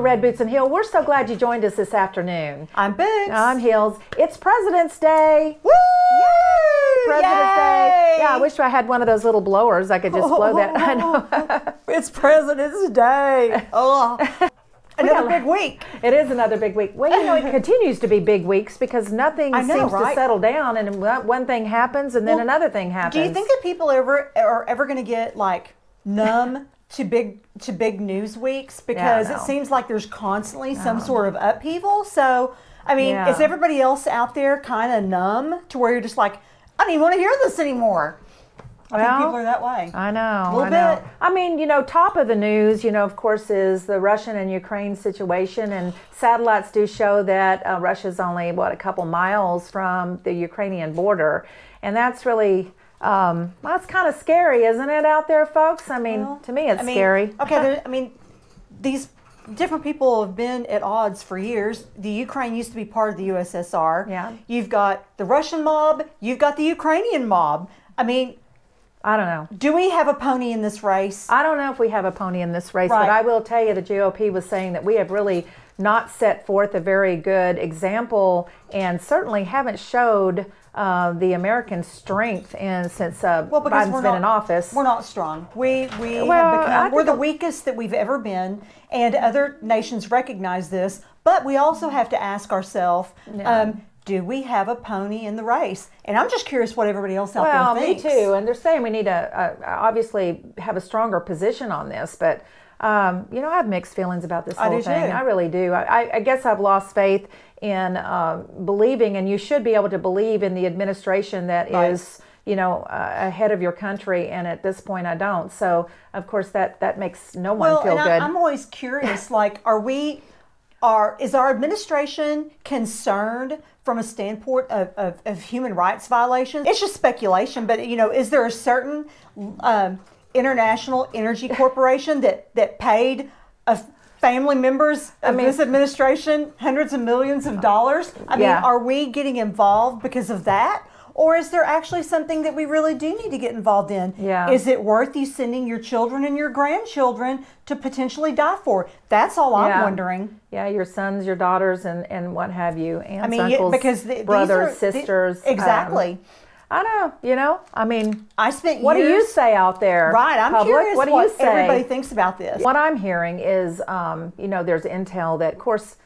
Red Boots and Heel. We're so glad you joined us this afternoon. I'm Boots. I'm Heels. It's President's Day. Woo! Yay! President's Day. Yay! Yeah, I wish I had one of those little blowers. I could just blow that. I know. It's President's Day. Oh. Another big week. It is another big week. Well, you know, it continues to be big weeks because nothing seems to settle down, and one thing happens, and then another thing happens. Do you think that people are ever going to get like numb to big news weeks? Because it seems like there's constantly some sort of upheaval. So, I mean, is everybody else out there kind of numb to where you're just like, I don't even want to hear this anymore? I think people are that way. I know. A little bit. I mean, you know, top of the news, you know, of course, is the Russian and Ukraine situation. And satellites do show that Russia's only, a couple miles from the Ukrainian border. And that's really, that's kind of scary, isn't it, out there, folks? I mean, to me, it's scary. Okay, these different people have been at odds for years. The Ukraine used to be part of the USSR. Yeah. You've got the Russian mob. You've got the Ukrainian mob. I mean, I don't know. Do we have a pony in this race? I don't know if we have a pony in this race, but I will tell you the GOP was saying that we have really not set forth a very good example and certainly haven't showed the American strength since Biden's been in office. We're not strong. We have become, we're the weakest that we've ever been, and other nations recognize this, but we also have to ask ourselves, do we have a pony in the race? And I'm just curious what everybody else out there thinks. Well, me too. And they're saying we need to obviously have a stronger position on this. But, you know, I have mixed feelings about this whole thing. Too. I really do. I guess I've lost faith in believing, and you should be able to believe in the administration that is, you know, ahead of your country. And at this point, I don't. So, of course, that makes no one feel good. I'm always curious, like, is our administration concerned from a standpoint of human rights violations? It's just speculation, but, you know, is there a certain international energy corporation that paid family members of this administration hundreds of millions of dollars? I mean, are we getting involved because of that? Or is there actually something that we really do need to get involved in? Yeah. Is it worth you sending your children and your grandchildren to potentially die for? That's all I'm wondering. Yeah, your sons, your daughters, and what have you, aunts, uncles, brothers, sisters. Exactly. I know, you know, I mean, I spent years. What do you say out there? Right, I'm curious what do you say? Everybody thinks about this. What I'm hearing is, you know, there's intel that, of course,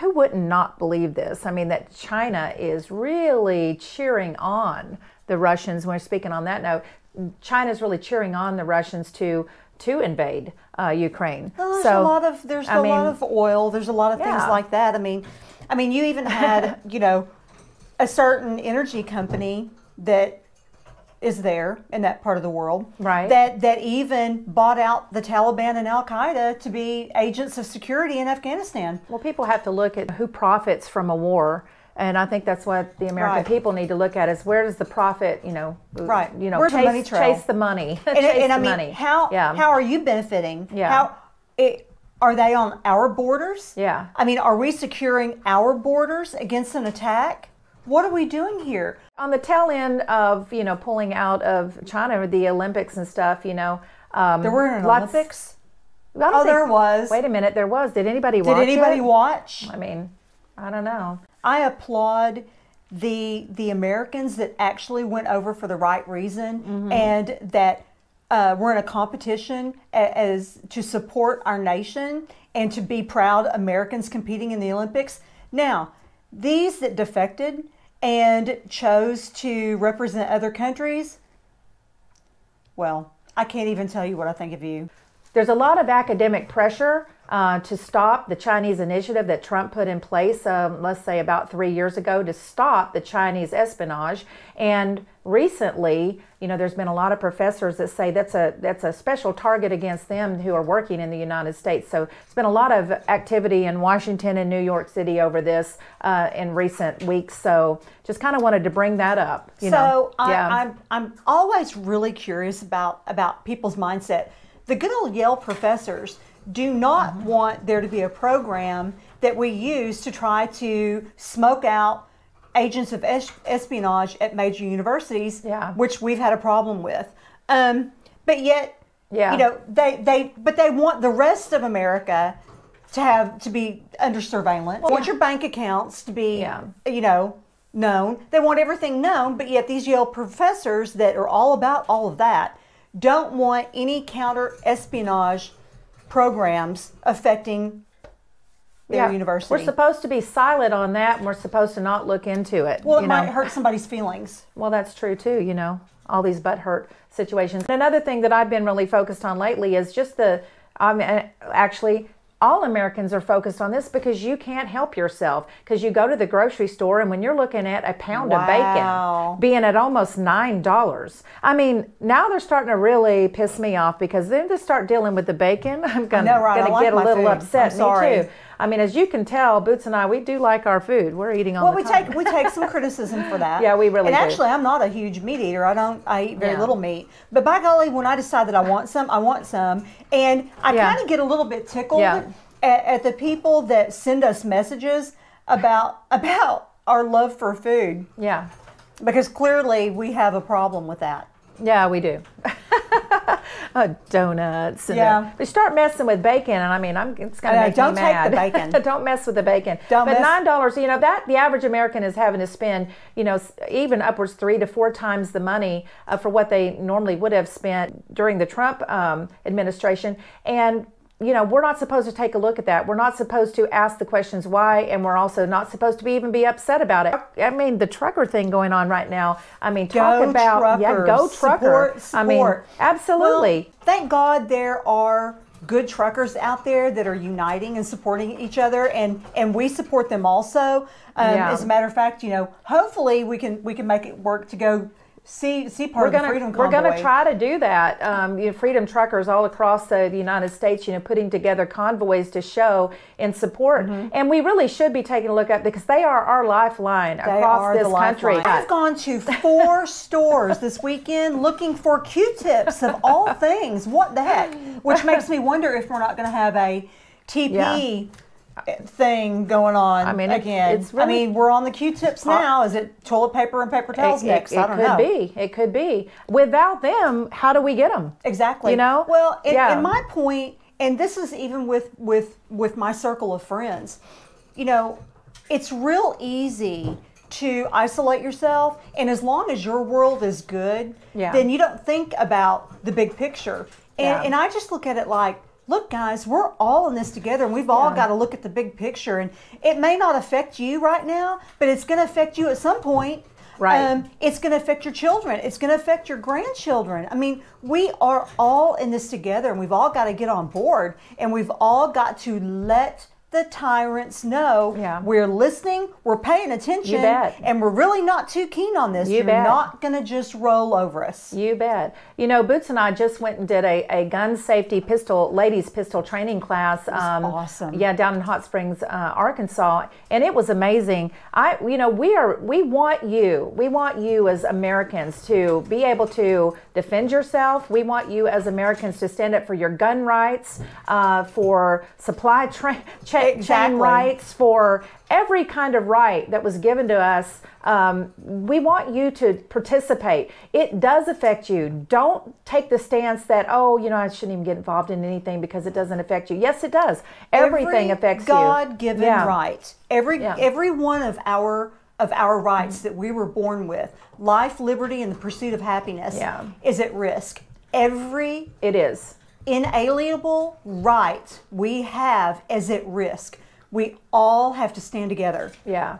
who wouldn't not believe this? I mean, that China is really cheering on the Russians. When we're speaking on that note, China's really cheering on the Russians to invade Ukraine. Well, there's a lot of oil. There's a lot of things like that. I mean, you even had, you know, a certain energy company that is there in that part of the world, right? That even bought out the Taliban and Al Qaeda to be agents of security in Afghanistan. Well, people have to look at who profits from a war, and I think that's what the American people need to look at: is where does the profit, you know, where's the money trail? Chase the money, and I mean, how are you benefiting? Yeah. Are they on our borders? Yeah. I mean, are we securing our borders against an attack? What are we doing here? On the tail end of, you know, pulling out of China, the Olympics and stuff, you know. There weren't an Olympics? There was. Wait a minute, there was. Did anybody watch it? Did anybody watch? I mean, I don't know. I applaud the Americans that actually went over for the right reason and that we're in a competition as to support our nation and to be proud Americans competing in the Olympics. Now, these that defected and chose to represent other countries, well, I can't even tell you what I think of you. There's a lot of academic pressure to stop the Chinese initiative that Trump put in place, let's say about 3 years ago, to stop the Chinese espionage. And recently, you know, there's been a lot of professors that say that's a special target against them who are working in the United States. So it's been a lot of activity in Washington and New York City over this in recent weeks. So just kind of wanted to bring that up. I'm always really curious about people's mindset. The good old Yale professors do not want there to be a program that we use to try to smoke out agents of espionage at major universities, which we've had a problem with. But yet, you know, they want the rest of America to be under surveillance. They want your bank accounts to be, known. They want everything known, but yet these Yale professors that are all about all of that don't want any counter-espionage programs affecting their university. We're supposed to be silent on that, and we're supposed to not look into it. Well, it might hurt somebody's feelings. Well, that's true too, all these butt-hurt situations. And another thing that I've been really focused on lately is just actually, all Americans are focused on this because you can't help yourself. Because you go to the grocery store, and when you're looking at a pound of bacon being at almost $9, I mean, now they're starting to really piss me off, because then to start dealing with the bacon, I'm going to get a little upset. Me too. I mean, as you can tell, Boots and I, we do like our food. We're eating on the top. we take some criticism for that. Yeah, we really do. And actually, I'm not a huge meat eater. I eat very little meat. But by golly, when I decide that I want some, I want some. And I kind of get a little bit tickled at the people that send us messages about our love for food. Yeah. Because clearly we have a problem with that. Yeah, we do. Donuts. And we start messing with bacon, and I mean, it's going to make me mad. Don't take the bacon. Don't mess with the bacon. But $9, that the average American is having to spend, even upwards 3 to 4 times the money for what they normally would have spent during the Trump administration. And we're not supposed to take a look at that. We're not supposed to ask the questions why, and we're also not supposed to even be upset about it. I mean, the trucker thing going on right now. I mean, talk about go trucker. Support. I mean, absolutely. Well, thank God there are good truckers out there that are uniting and supporting each other, and we support them also. As a matter of fact, hopefully we can make it work to go see part of the Freedom Convoy. We're going to try to do that. Freedom truckers all across the United States, putting together convoys to show in support. And we really should be taking a look at, because they are our lifeline across this country. I've gone to 4 stores this weekend looking for Q-tips of all things. What the heck? Which makes me wonder if we're not going to have a TP thing going on again. We're on the Q-tips now. Is it toilet paper and paper towels next? I don't know. It could be. Without them, how do we get them? Exactly. Well, and my point, and this is even with my circle of friends, it's real easy to isolate yourself, and as long as your world is good, then you don't think about the big picture. And I just look at it like, look, guys, we're all in this together, and we've all got to look at the big picture. And it may not affect you right now, but it's going to affect you at some point. Right. It's going to affect your children. It's going to affect your grandchildren. I mean, we are all in this together, and we've all got to get on board, and we've all got to let the tyrants know we're listening, we're paying attention, and we're really not too keen on this. You're not going to just roll over us. You bet. Boots and I just went and did a gun safety ladies pistol training class. Awesome. Yeah, down in Hot Springs, Arkansas, and it was amazing. We want you as Americans to be able to defend yourself. We want you as Americans to stand up for your gun rights, for supply chain rights, for every kind of right that was given to us. We want you to participate. It does affect you. Don't take the stance that, I shouldn't even get involved in anything because it doesn't affect you. Yes, it does. Everything affects you. God-given right. Every one of our rights that we were born with, life, liberty, and the pursuit of happiness, is at risk. It is. Inalienable right we have is at risk. We all have to stand together. Yeah.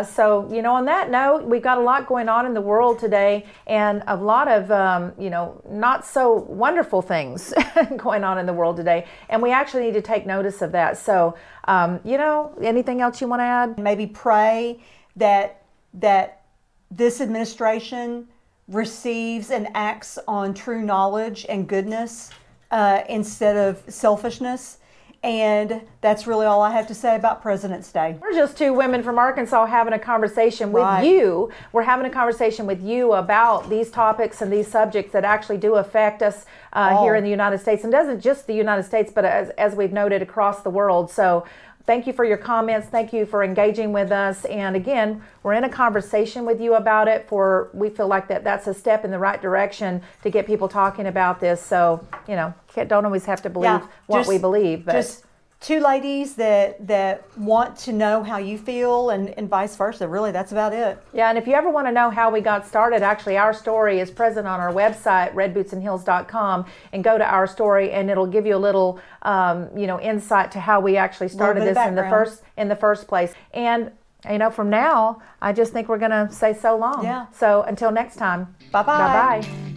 So, on that note, we've got a lot going on in the world today, and a lot of, not so wonderful things going on in the world today. And we actually need to take notice of that. So, anything else you want to add? Maybe pray that this administration receives and acts on true knowledge and goodness instead of selfishness. And that's really all I have to say about President's Day. We're just 2 women from Arkansas having a conversation with you. We're having a conversation with you about these topics and these subjects that actually do affect us here in the United States. And doesn't just the United States, but as we've noted, across the world. So thank you for your comments. Thank you for engaging with us. And again, we're in a conversation with you about it. We feel like that's a step in the right direction to get people talking about this. So, don't always have to believe what we believe. But two ladies that want to know how you feel and vice versa. Really, that's about it. Yeah, and if you ever want to know how we got started, actually our story is present on our website, redbootsandheels.com, and go to our story and it'll give you a little insight to how we actually started this in the first place. And from now, I just think we're going to say so long. Yeah. So until next time. Bye-bye. Bye-bye.